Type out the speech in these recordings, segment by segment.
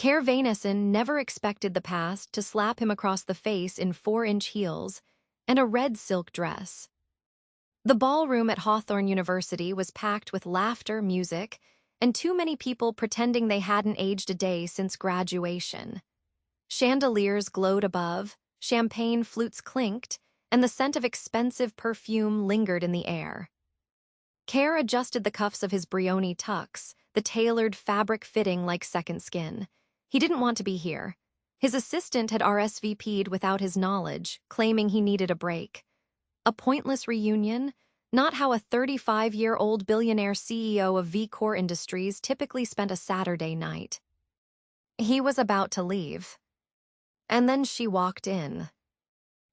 Keir Vanessen never expected the past to slap him across the face in 4-inch heels and a red silk dress. The ballroom at Hawthorne University was packed with laughter, music, and too many people pretending they hadn't aged a day since graduation. Chandeliers glowed above, champagne flutes clinked, and the scent of expensive perfume lingered in the air. Keir adjusted the cuffs of his Brioni tux, the tailored fabric fitting like second skin. He didn't want to be here. His assistant had RSVP'd without his knowledge, claiming he needed a break. A pointless reunion? Not how a 35-year-old billionaire CEO of V-Core Industries typically spent a Saturday night. He was about to leave. And then she walked in.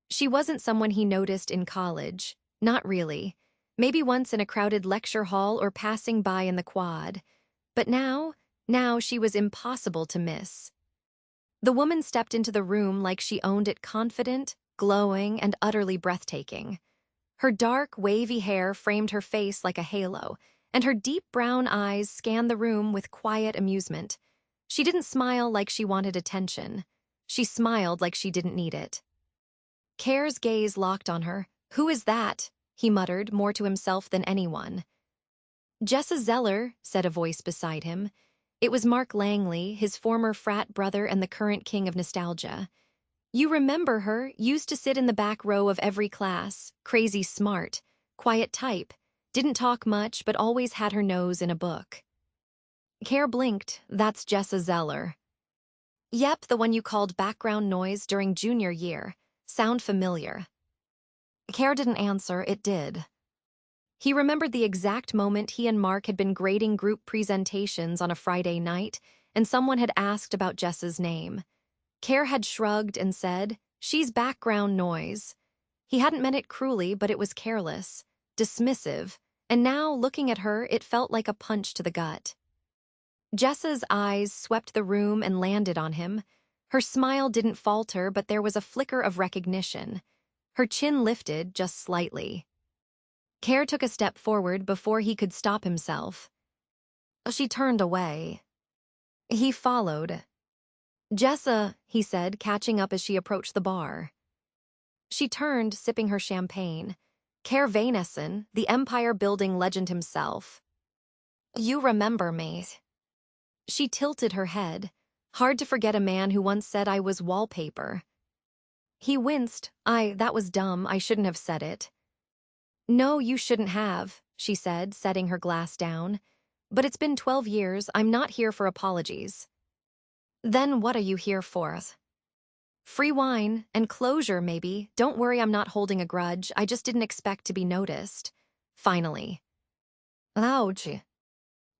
She wasn't someone he noticed in college. Not really. Maybe once in a crowded lecture hall or passing by in the quad. But now she was impossible to miss. The woman stepped into the room like she owned it, confident, glowing, and utterly breathtaking. Her dark, wavy hair framed her face like a halo, and her deep brown eyes scanned the room with quiet amusement. She didn't smile like she wanted attention. She smiled like she didn't need it. Keir's gaze locked on her. "Who is that?" he muttered, more to himself than anyone. "Jessa Zeller," said a voice beside him. It was Mark Langley, his former frat brother and the current king of nostalgia. "You remember her, used to sit in the back row of every class, crazy smart, quiet type, didn't talk much but always had her nose in a book." Keir blinked. "That's Jessa Zeller." "Yep, the one you called background noise during junior year. Sound familiar?" Keir didn't answer. It did. He remembered the exact moment he and Mark had been grading group presentations on a Friday night, and someone had asked about Jessa's name. Keir had shrugged and said, "She's background noise." He hadn't meant it cruelly, but it was careless, dismissive, and now, looking at her, it felt like a punch to the gut. Jessa's eyes swept the room and landed on him. Her smile didn't falter, but there was a flicker of recognition. Her chin lifted just slightly. Keir took a step forward before he could stop himself. She turned away. He followed. "Jessa," he said, catching up as she approached the bar. She turned, sipping her champagne. "Keir Vanessen, the empire-building legend himself." "You remember me." She tilted her head. Hard to forget a man who once said I was wallpaper. He winced. That was dumb. I shouldn't have said it." "No, you shouldn't have," she said, setting her glass down. "But it's been 12 years. I'm not here for apologies." "Then what are you here for?" "Free wine, and closure, maybe. Don't worry, I'm not holding a grudge. I just didn't expect to be noticed." Finally. "Ouch."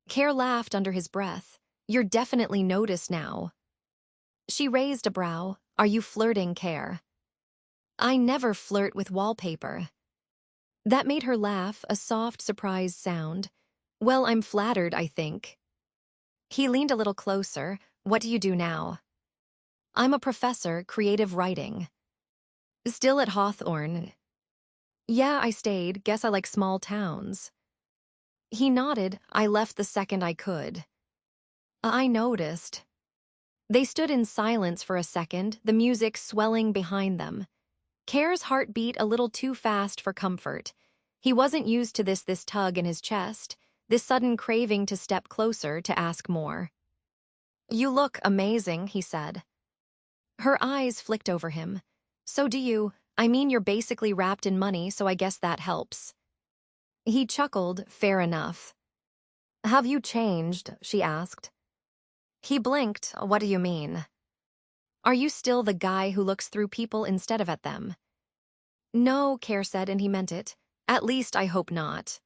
Keir laughed under his breath. "You're definitely noticed now." She raised a brow. "Are you flirting, Keir?" "I never flirt with wallpaper." That made her laugh, a soft, surprised sound. "Well, I'm flattered, I think." He leaned a little closer. "What do you do now?" "I'm a professor, creative writing." "Still at Hawthorne?" "Yeah, I stayed. Guess I like small towns." He nodded. "I left the second I could." "I noticed." They stood in silence for a second, the music swelling behind them. Keir's heart beat a little too fast for comfort. He wasn't used to this tug in his chest, this sudden craving to step closer, to ask more. "You look amazing," he said. Her eyes flicked over him. "So do you. I mean, you're basically wrapped in money, so I guess that helps." He chuckled. "Fair enough." "Have you changed?" she asked. He blinked. "What do you mean?" "Are you still the guy who looks through people instead of at them?" "No," Keir said, and he meant it. "At least I hope not."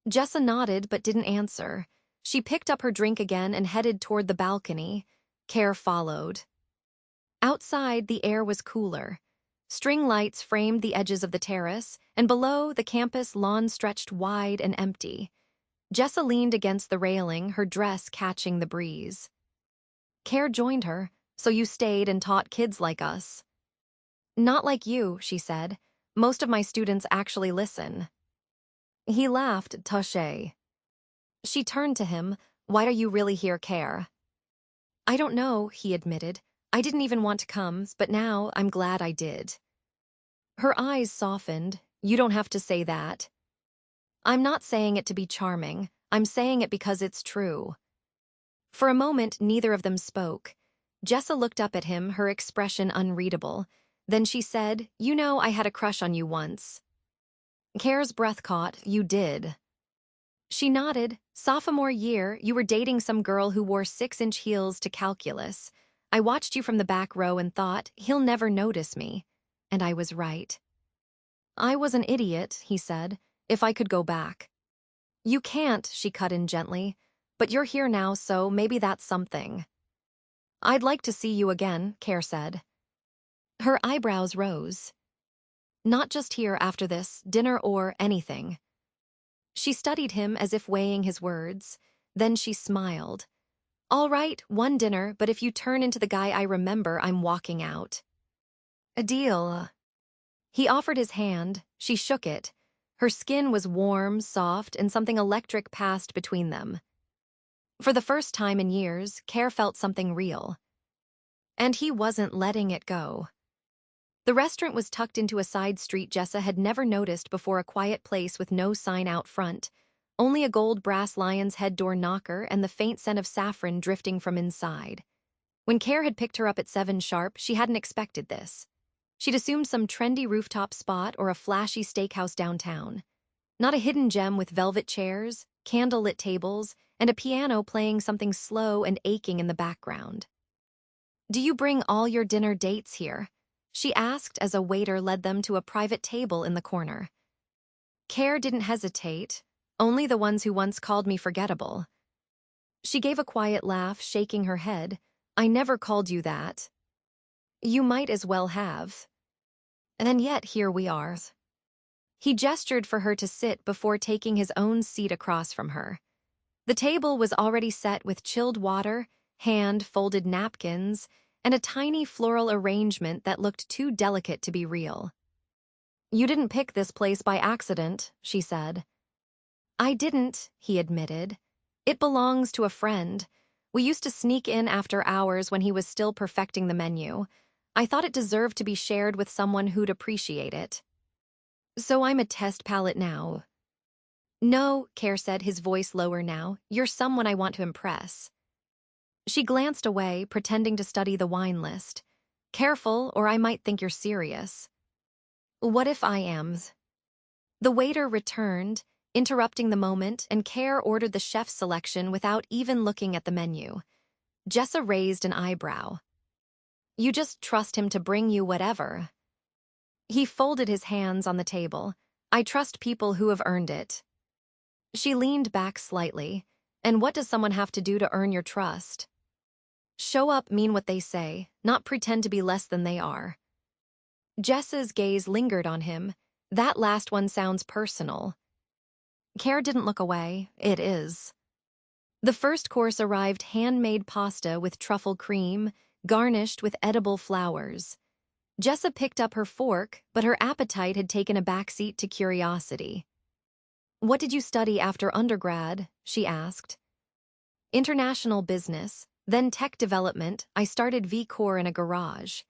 Jessa nodded but didn't answer. She picked up her drink again and headed toward the balcony. Keir followed. Outside, the air was cooler. String lights framed the edges of the terrace, and below, the campus lawn stretched wide and empty. Jessa leaned against the railing, her dress catching the breeze. Keir joined her. "So you stayed and taught kids like us?" "Not like you," she said. "Most of my students actually listen." He laughed. "Touché." She turned to him. "Why are you really here, Keir?" I don't know, he admitted. I didn't even want to come, but now I'm glad I did. Her eyes softened. You don't have to say that. I'm not saying it to be charming. I'm saying it because it's true. For a moment, neither of them spoke. Jessa looked up at him, her expression unreadable. Then she said, You know I had a crush on you once. Keir's breath caught. You did. She nodded. Sophomore year, you were dating some girl who wore 6-inch heels to calculus. I watched you from the back row and thought, he'll never notice me. And I was right. I was an idiot, he said, if I could go back. You can't, she cut in gently. But you're here now, so maybe that's something. I'd like to see you again, Keir said. Her eyebrows rose. Not just here after this, dinner or anything. She studied him as if weighing his words. Then she smiled. All right, one dinner, but if you turn into the guy I remember, I'm walking out. A deal. He offered his hand. She shook it. Her skin was warm, soft, and something electric passed between them. For the first time in years, Keir felt something real. And he wasn't letting it go. The restaurant was tucked into a side street Jessa had never noticed before, a quiet place with no sign out front, only a gold brass lion's head door knocker and the faint scent of saffron drifting from inside. When Keir had picked her up at 7 sharp, she hadn't expected this. She'd assumed some trendy rooftop spot or a flashy steakhouse downtown. Not a hidden gem with velvet chairs, candlelit tables, and a piano playing something slow and aching in the background. Do you bring all your dinner dates here? She asked as a waiter led them to a private table in the corner. Keir didn't hesitate, only the ones who once called me forgettable. She gave a quiet laugh, shaking her head. I never called you that. You might as well have. And yet here we are. He gestured for her to sit before taking his own seat across from her. The table was already set with chilled water, hand-folded napkins, and a tiny floral arrangement that looked too delicate to be real. You didn't pick this place by accident, she said. I didn't, he admitted. It belongs to a friend. We used to sneak in after hours when he was still perfecting the menu. I thought it deserved to be shared with someone who'd appreciate it. So I'm a test palette now. No, Keir said, his voice lower now. You're someone I want to impress. She glanced away, pretending to study the wine list. Careful, or I might think you're serious. What if I am? The waiter returned, interrupting the moment, and Keir ordered the chef's selection without even looking at the menu. Jessa raised an eyebrow. You just trust him to bring you whatever. He folded his hands on the table. I trust people who have earned it. She leaned back slightly. And what does someone have to do to earn your trust? Show up, mean what they say, not pretend to be less than they are. Jessa's gaze lingered on him. That last one sounds personal. Keir didn't look away. It is. The first course arrived handmade pasta with truffle cream, garnished with edible flowers. Jessa picked up her fork, but her appetite had taken a backseat to curiosity. What did you study after undergrad? She asked. International business, then tech development. I started V-Corps in a garage.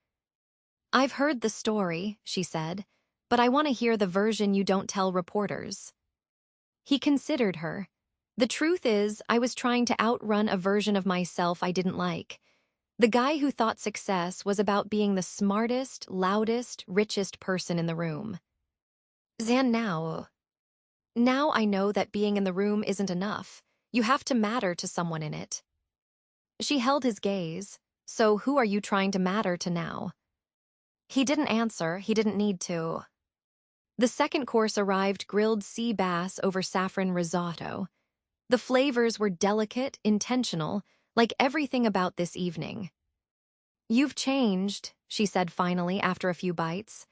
I've heard the story, she said, but I want to hear the version you don't tell reporters. He considered her. The truth is, I was trying to outrun a version of myself I didn't like. The guy who thought success was about being the smartest, loudest, richest person in the room. Now I know that being in the room isn't enough. You have to matter to someone in it. She held his gaze. So who are you trying to matter to now? He didn't answer. He didn't need to. The second course arrived, grilled sea bass over saffron risotto. The flavors were delicate, intentional, like everything about this evening. You've changed, she said finally after a few bites.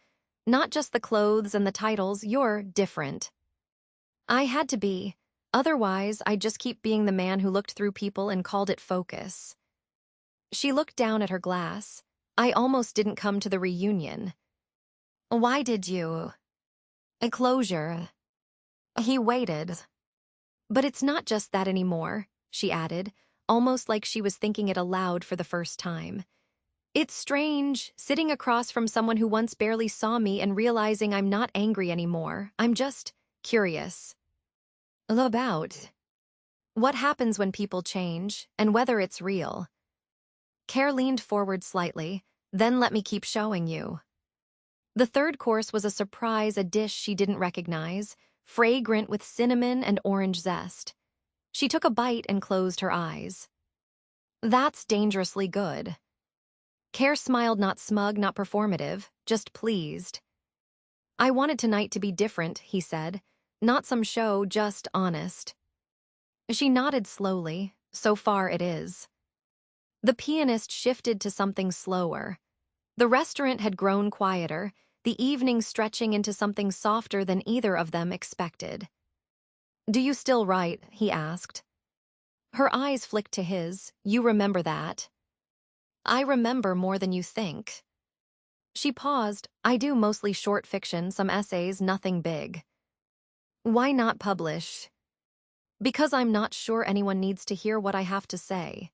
Not just the clothes and the titles, you're different. I had to be. Otherwise, I'd just keep being the man who looked through people and called it focus. She looked down at her glass. I almost didn't come to the reunion. Why did you? A closure. He waited. But it's not just that anymore, she added. almost like she was thinking it aloud for the first time. It's strange, sitting across from someone who once barely saw me and realizing I'm not angry anymore. I'm just curious. About what happens when people change, and whether it's real. Keir leaned forward slightly, then let me keep showing you. The third course was a surprise, a dish she didn't recognize, fragrant with cinnamon and orange zest. She took a bite and closed her eyes. That's dangerously good. Keir smiled, not smug, not performative, just pleased. I wanted tonight to be different, he said. Not some show, just honest. She nodded slowly. So far it is. The pianist shifted to something slower. The restaurant had grown quieter, the evening stretching into something softer than either of them expected. Do you still write? He asked. Her eyes flicked to his. You remember that? I remember more than you think. She paused. I do mostly short fiction, some essays, nothing big. Why not publish? Because I'm not sure anyone needs to hear what I have to say.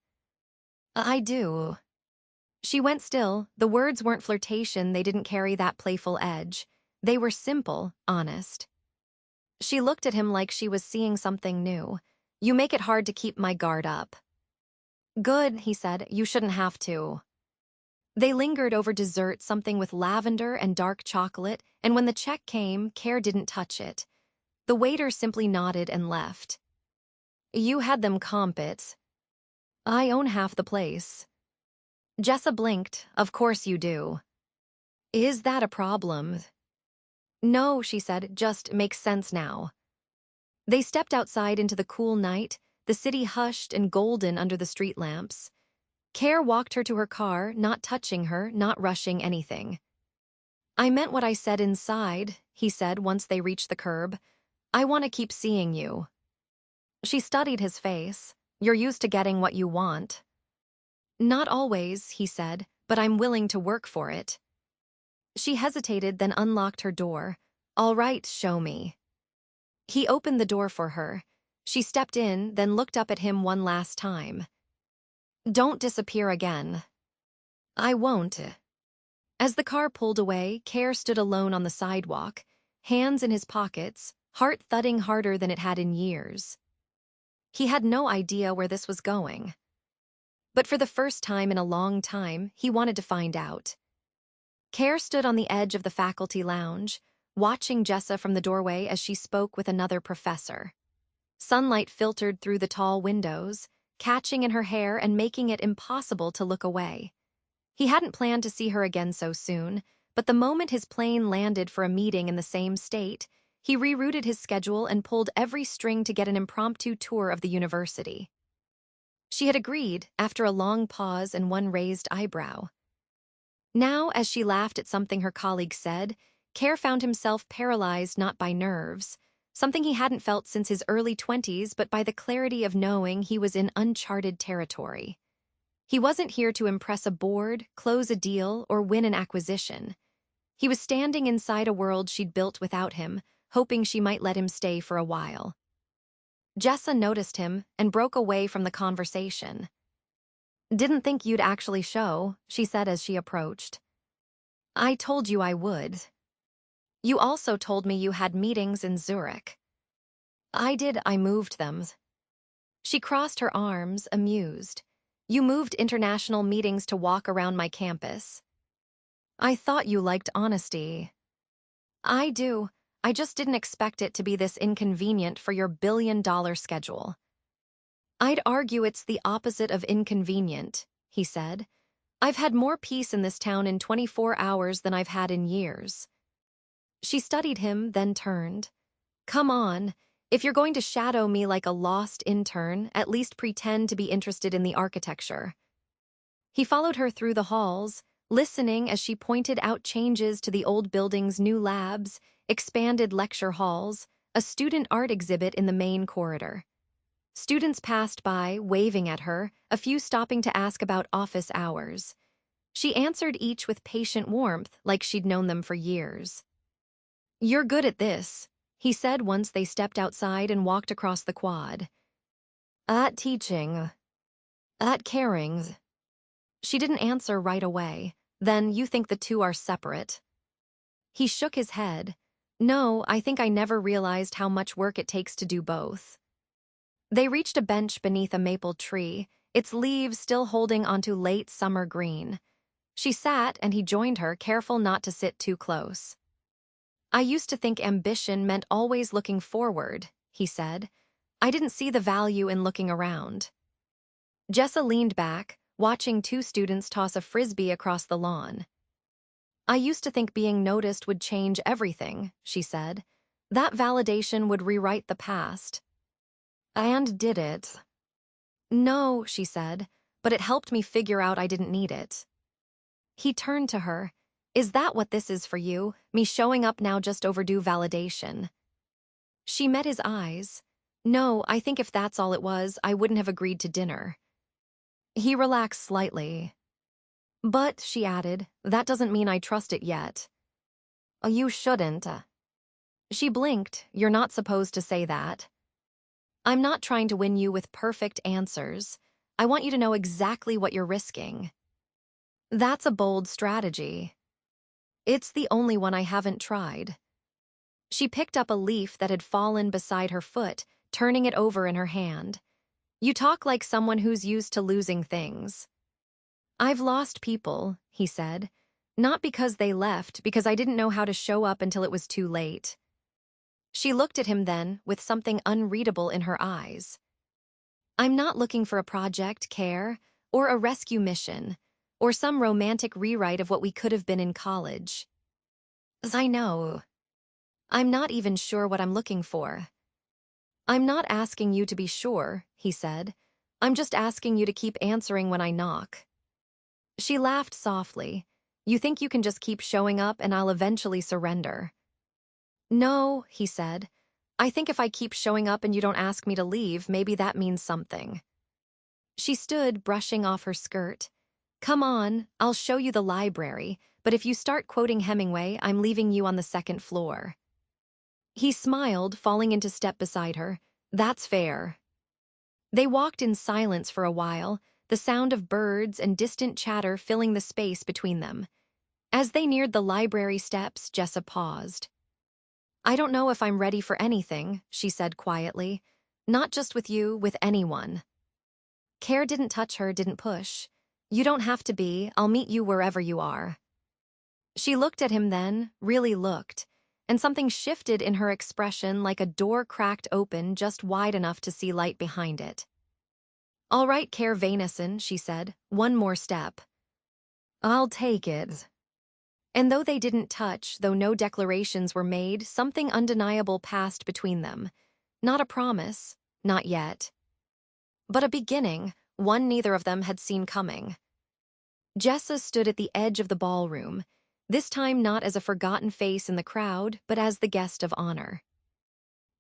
I do. She went still. The words weren't flirtation, they didn't carry that playful edge. They were simple, honest. She looked at him like she was seeing something new. You make it hard to keep my guard up. Good, he said. You shouldn't have to. They lingered over dessert, something with lavender and dark chocolate, and when the check came, Keir didn't touch it. The waiter simply nodded and left. You had them comp it. I own half the place. Jessa blinked. Of course you do. Is that a problem? No, she said, just makes sense now. They stepped outside into the cool night, the city hushed and golden under the street lamps. Keir walked her to her car, not touching her, not rushing anything. I meant what I said inside, he said once they reached the curb. I want to keep seeing you. She studied his face. You're used to getting what you want. Not always, he said, but I'm willing to work for it. She hesitated, then unlocked her door. All right, show me. He opened the door for her. She stepped in, then looked up at him one last time. Don't disappear again. I won't. As the car pulled away, Keir stood alone on the sidewalk, hands in his pockets, heart thudding harder than it had in years. He had no idea where this was going. But for the first time in a long time, he wanted to find out. Keir stood on the edge of the faculty lounge, watching Jessa from the doorway as she spoke with another professor. Sunlight filtered through the tall windows, catching in her hair and making it impossible to look away. He hadn't planned to see her again so soon, but the moment his plane landed for a meeting in the same state, he rerouted his schedule and pulled every string to get an impromptu tour of the university. She had agreed, after a long pause and one raised eyebrow. Now, as she laughed at something her colleague said, Keir found himself paralyzed not by nerves, something he hadn't felt since his early 20s, but by the clarity of knowing he was in uncharted territory. He wasn't here to impress a board, close a deal, or win an acquisition. He was standing inside a world she'd built without him, hoping she might let him stay for a while. Jessa noticed him and broke away from the conversation. Didn't think you'd actually show, she said as she approached. I told you I would. You also told me you had meetings in Zurich. I did, I moved them. She crossed her arms, amused. You moved international meetings to walk around my campus. I thought you liked honesty. I do. I just didn't expect it to be this inconvenient for your billion-dollar schedule. I'd argue it's the opposite of inconvenient, he said. I've had more peace in this town in 24 hours than I've had in years. She studied him, then turned. Come on. If you're going to shadow me like a lost intern, at least pretend to be interested in the architecture. He followed her through the halls, listening as she pointed out changes to the old building's new labs, expanded lecture halls, a student art exhibit in the main corridor. Students passed by, waving at her, a few stopping to ask about office hours. She answered each with patient warmth, like she'd known them for years. You're good at this, he said once they stepped outside and walked across the quad. At teaching. That Caring's. She didn't answer right away. Then you think the two are separate? He shook his head. No, I think I never realized how much work it takes to do both. They reached a bench beneath a maple tree, its leaves still holding onto late summer green. She sat and he joined her, careful not to sit too close. I used to think ambition meant always looking forward, he said. I didn't see the value in looking around. Jessa leaned back, watching two students toss a frisbee across the lawn. I used to think being noticed would change everything, she said. That validation would rewrite the past. And did it? No, she said, but it helped me figure out I didn't need it. He turned to her. Is that what this is for you, me showing up now just overdue validation? She met his eyes. No, I think if that's all it was, I wouldn't have agreed to dinner. He relaxed slightly. But, she added, that doesn't mean I trust it yet. Oh, you shouldn't. She blinked. You're not supposed to say that. I'm not trying to win you with perfect answers. I want you to know exactly what you're risking. That's a bold strategy. It's the only one I haven't tried. She picked up a leaf that had fallen beside her foot, turning it over in her hand. You talk like someone who's used to losing things. I've lost people, he said. Not because they left, because I didn't know how to show up until it was too late. She looked at him then, with something unreadable in her eyes. I'm not looking for a project, Keir, or a rescue mission, or some romantic rewrite of what we could have been in college. As I know. I'm not even sure what I'm looking for. I'm not asking you to be sure, he said. I'm just asking you to keep answering when I knock. She laughed softly. You think you can just keep showing up and I'll eventually surrender? No, he said. I think if I keep showing up and you don't ask me to leave, maybe that means something. She stood, brushing off her skirt. Come on, I'll show you the library, but if you start quoting Hemingway, I'm leaving you on the second floor. He smiled, falling into step beside her. That's fair. They walked in silence for a while, the sound of birds and distant chatter filling the space between them. As they neared the library steps, Jessa paused. I don't know if I'm ready for anything, she said quietly. Not just with you, with anyone. Keir didn't touch her, didn't push. You don't have to be, I'll meet you wherever you are. She looked at him then, really looked, and something shifted in her expression like a door cracked open just wide enough to see light behind it. All right, Keir Vanessen, she said, one more step. I'll take it. And though they didn't touch, though no declarations were made, something undeniable passed between them. Not a promise, not yet. But a beginning, one neither of them had seen coming. Jessa stood at the edge of the ballroom, this time not as a forgotten face in the crowd, but as the guest of honor.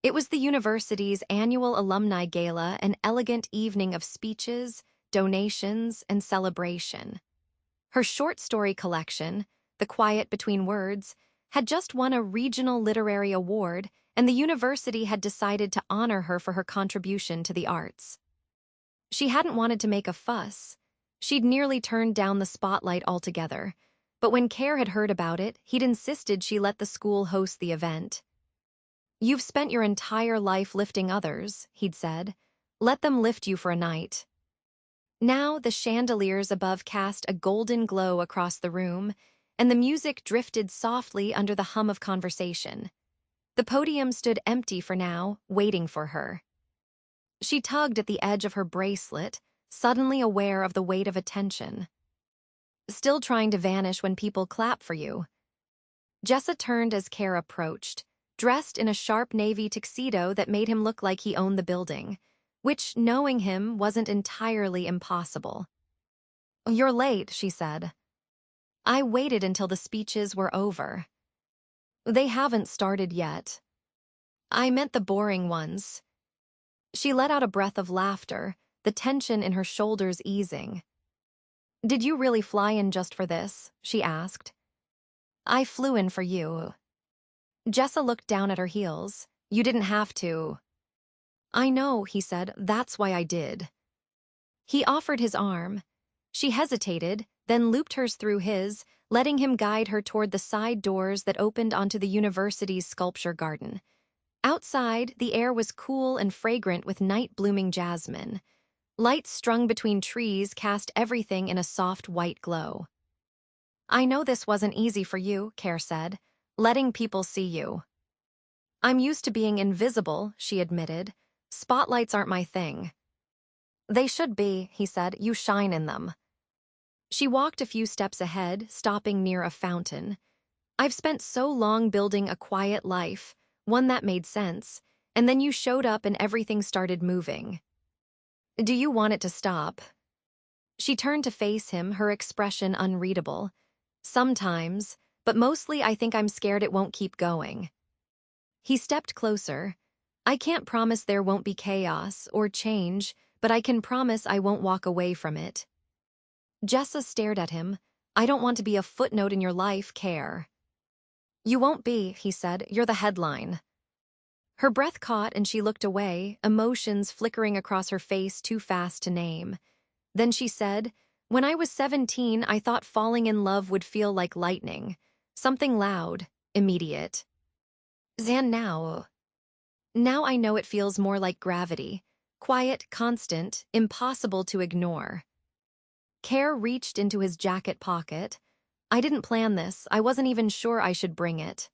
It was the university's annual alumni gala, an elegant evening of speeches, donations, and celebration. Her short story collection, The Quiet Between Words, had just won a regional literary award, and the university had decided to honor her for her contribution to the arts. She hadn't wanted to make a fuss. She'd nearly turned down the spotlight altogether, but when Keir had heard about it, he'd insisted she let the school host the event. You've spent your entire life lifting others, he'd said. Let them lift you for a night. Now the chandeliers above cast a golden glow across the room, and the music drifted softly under the hum of conversation. The podium stood empty for now, waiting for her. She tugged at the edge of her bracelet, suddenly aware of the weight of attention. Still trying to vanish when people clap for you. Jessa turned as Keir approached, dressed in a sharp navy tuxedo that made him look like he owned the building, which, knowing him, wasn't entirely impossible. You're late, she said. I waited until the speeches were over. They haven't started yet. I meant the boring ones. She let out a breath of laughter, the tension in her shoulders easing. Did you really fly in just for this? She asked. I flew in for you. Jessa looked down at her heels. You didn't have to. I know, he said. That's why I did. He offered his arm. She hesitated, then looped hers through his, letting him guide her toward the side doors that opened onto the university's sculpture garden. Outside, the air was cool and fragrant with night-blooming jasmine. Lights strung between trees cast everything in a soft white glow. "I know this wasn't easy for you," Keir said, "letting people see you." "I'm used to being invisible," she admitted. "Spotlights aren't my thing." "They should be," he said. "You shine in them." She walked a few steps ahead, stopping near a fountain. "I've spent so long building a quiet life, one that made sense, and then you showed up and everything started moving. Do you want it to stop?" She turned to face him, her expression unreadable. "Sometimes, but mostly I think I'm scared it won't keep going." He stepped closer. "I can't promise there won't be chaos or change, but I can promise I won't walk away from it." Jessa stared at him. "I don't want to be a footnote in your life, Keir." "You won't be," he said. "You're the headline." Her breath caught and she looked away, emotions flickering across her face too fast to name. Then she said, "When I was 17, I thought falling in love would feel like lightning. Something loud, immediate. And now I know it feels more like gravity. Quiet, constant, impossible to ignore." Keir reached into his jacket pocket. "I didn't plan this. I wasn't even sure I should bring it."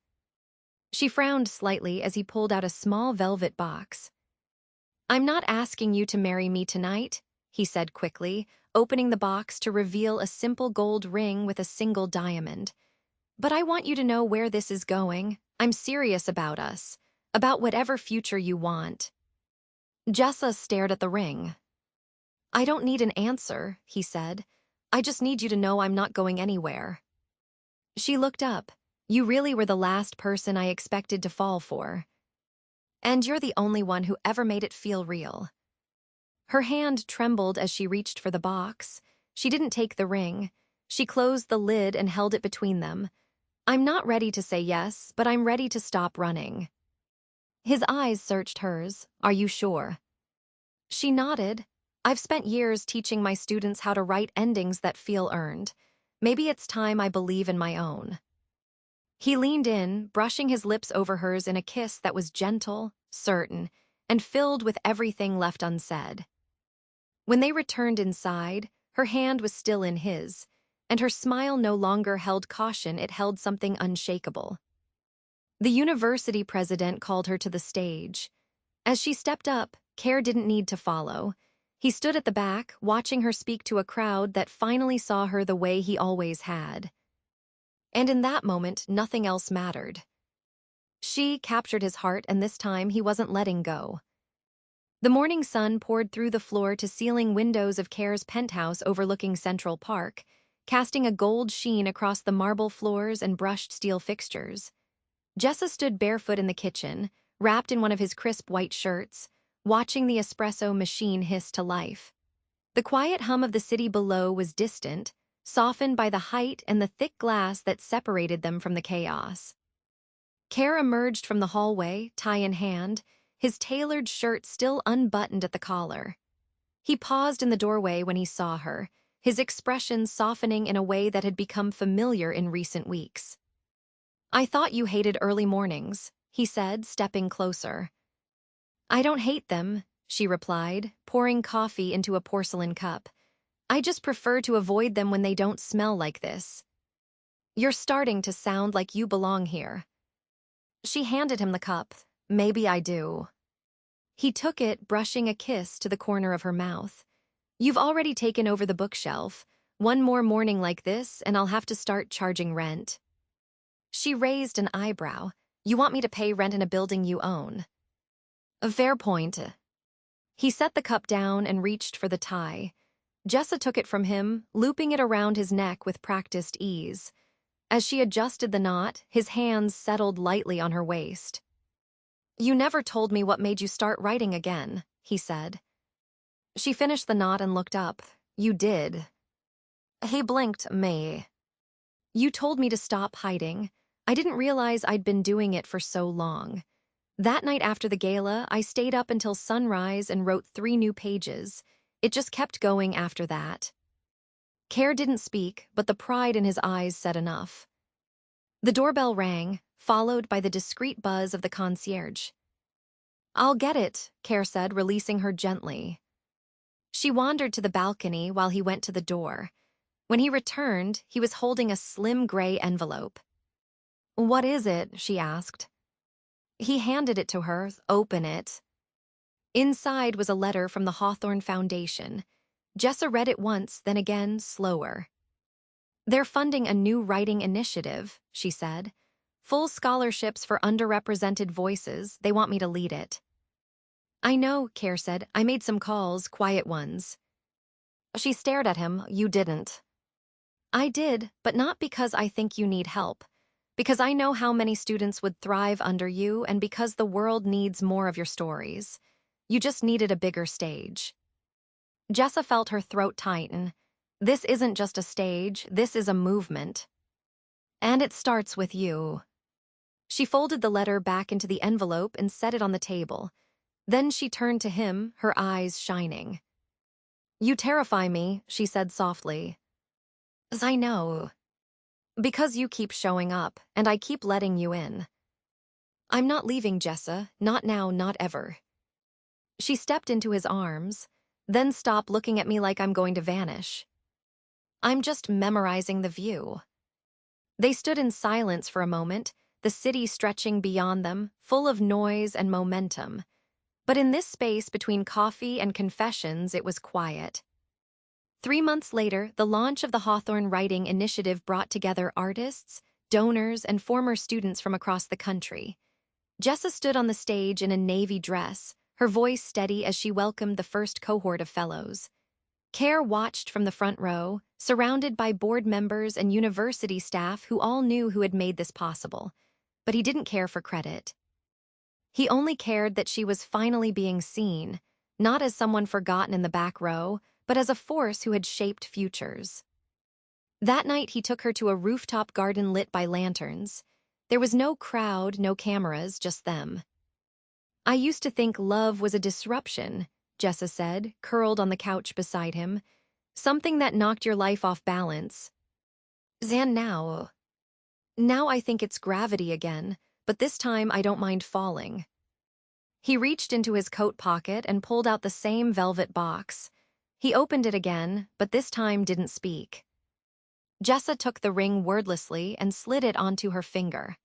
She frowned slightly as he pulled out a small velvet box. "I'm not asking you to marry me tonight," he said quickly, opening the box to reveal a simple gold ring with a single diamond. "But I want you to know where this is going. I'm serious about us, about whatever future you want." Jessa stared at the ring. "I don't need an answer," he said. "I just need you to know I'm not going anywhere." She looked up. "You really were the last person I expected to fall for. And you're the only one who ever made it feel real." Her hand trembled as she reached for the box. She didn't take the ring. She closed the lid and held it between them. "I'm not ready to say yes, but I'm ready to stop running." His eyes searched hers. "Are you sure?" She nodded. "I've spent years teaching my students how to write endings that feel earned. Maybe it's time I believe in my own." He leaned in, brushing his lips over hers in a kiss that was gentle, certain, and filled with everything left unsaid. When they returned inside, her hand was still in his, and her smile no longer held caution, it held something unshakable. The university president called her to the stage. As she stepped up, Keir didn't need to follow. He stood at the back, watching her speak to a crowd that finally saw her the way he always had. And in that moment, nothing else mattered. She captured his heart, and this time he wasn't letting go. The morning sun poured through the floor-to-ceiling windows of Keir's penthouse overlooking Central Park, casting a gold sheen across the marble floors and brushed steel fixtures. Jessa stood barefoot in the kitchen, wrapped in one of his crisp white shirts, watching the espresso machine hiss to life. The quiet hum of the city below was distant, softened by the height and the thick glass that separated them from the chaos. Keir emerged from the hallway, tie in hand, his tailored shirt still unbuttoned at the collar. He paused in the doorway when he saw her, his expression softening in a way that had become familiar in recent weeks. "I thought you hated early mornings," he said, stepping closer. "I don't hate them," she replied, pouring coffee into a porcelain cup. "I just prefer to avoid them when they don't smell like this." "You're starting to sound like you belong here." She handed him the cup. "Maybe I do." He took it, brushing a kiss to the corner of her mouth. "You've already taken over the bookshelf. One more morning like this, and I'll have to start charging rent." She raised an eyebrow. "You want me to pay rent in a building you own?" "A fair point." He set the cup down and reached for the tie. Jessa took it from him, looping it around his neck with practiced ease. As she adjusted the knot, his hands settled lightly on her waist. "You never told me what made you start writing again," he said. She finished the knot and looked up. "You did." He blinked. "Me." "You told me to stop hiding. I didn't realize I'd been doing it for so long. That night after the gala, I stayed up until sunrise and wrote 3 new pages. It just kept going after that. Keir didn't speak, but the pride in his eyes said enough. The doorbell rang, followed by the discreet buzz of the concierge. "I'll get it," Keir said, releasing her gently. She wandered to the balcony while he went to the door. When he returned, he was holding a slim gray envelope. "What is it?" she asked. He handed it to her. "Open it." Inside was a letter from the Hawthorne Foundation. Jessa read it once, then again, slower. "They're funding a new writing initiative," she said. "Full scholarships for underrepresented voices. They want me to lead it." "I know," Keir said. "I made some calls, quiet ones." She stared at him. "You didn't." "I did, but not because I think you need help. Because I know how many students would thrive under you and because the world needs more of your stories. You just needed a bigger stage." Jessa felt her throat tighten. This isn't just a stage, this is a movement. And it starts with you. She folded the letter back into the envelope and set it on the table. Then she turned to him, her eyes shining. "You terrify me," she said softly. "As I know. Because you keep showing up, and I keep letting you in. I'm not leaving, Jessa. Not now, not ever." She stepped into his arms, then stopped looking at me like I'm going to vanish. "I'm just memorizing the view." They stood in silence for a moment, the city stretching beyond them, full of noise and momentum. But in this space between coffee and confessions, it was quiet. 3 months later, the launch of the Hawthorne Writing Initiative brought together artists, donors, and former students from across the country. Jessa stood on the stage in a navy dress, her voice steady as she welcomed the first cohort of fellows. Keir watched from the front row, surrounded by board members and university staff who all knew who had made this possible. But he didn't care for credit. He only cared that she was finally being seen, not as someone forgotten in the back row, but as a force who had shaped futures. That night he took her to a rooftop garden lit by lanterns. There was no crowd, no cameras, just them. "I used to think love was a disruption," Jessa said, curled on the couch beside him. "Something that knocked your life off balance. And now I think it's gravity again, but this time I don't mind falling." He reached into his coat pocket and pulled out the same velvet box. He opened it again, but this time didn't speak. Jessa took the ring wordlessly and slid it onto her finger.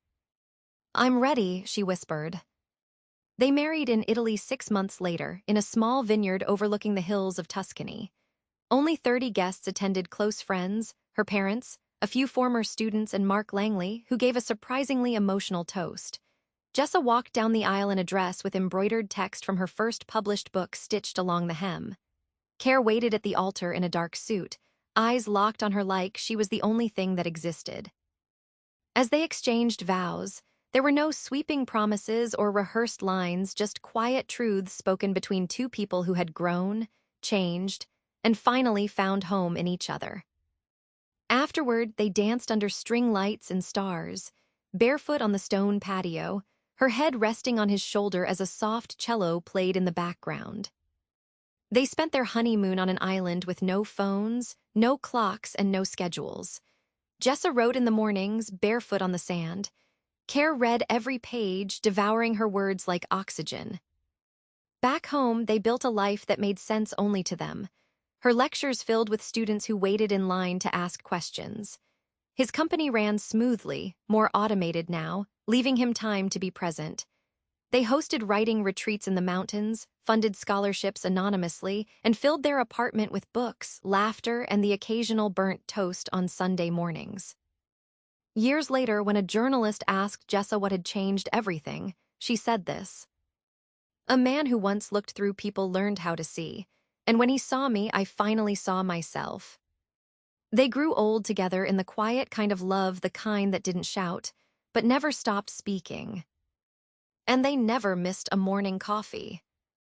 "I'm ready," she whispered. They married in Italy 6 months later, in a small vineyard overlooking the hills of Tuscany. Only 30 guests attended, close friends, her parents, a few former students, and Mark Langley, who gave a surprisingly emotional toast. Jessa walked down the aisle in a dress with embroidered text from her first published book stitched along the hem. Keir waited at the altar in a dark suit, eyes locked on her like she was the only thing that existed. As they exchanged vows, there were no sweeping promises or rehearsed lines, just quiet truths spoken between two people who had grown, changed, and finally found home in each other. Afterward, they danced under string lights and stars, barefoot on the stone patio, her head resting on his shoulder as a soft cello played in the background. They spent their honeymoon on an island with no phones, no clocks, and no schedules. Jessa wrote in the mornings, barefoot on the sand. Keir read every page, devouring her words like oxygen. Back home, they built a life that made sense only to them. Her lectures filled with students who waited in line to ask questions. His company ran smoothly, more automated now, leaving him time to be present. They hosted writing retreats in the mountains, funded scholarships anonymously, and filled their apartment with books, laughter, and the occasional burnt toast on Sunday mornings. Years later, when a journalist asked Jessa what had changed everything, she said this: "A man who once looked through people learned how to see, and when he saw me, I finally saw myself." They grew old together in the quiet kind of love, the kind that didn't shout, but never stopped speaking. And they never missed a morning coffee.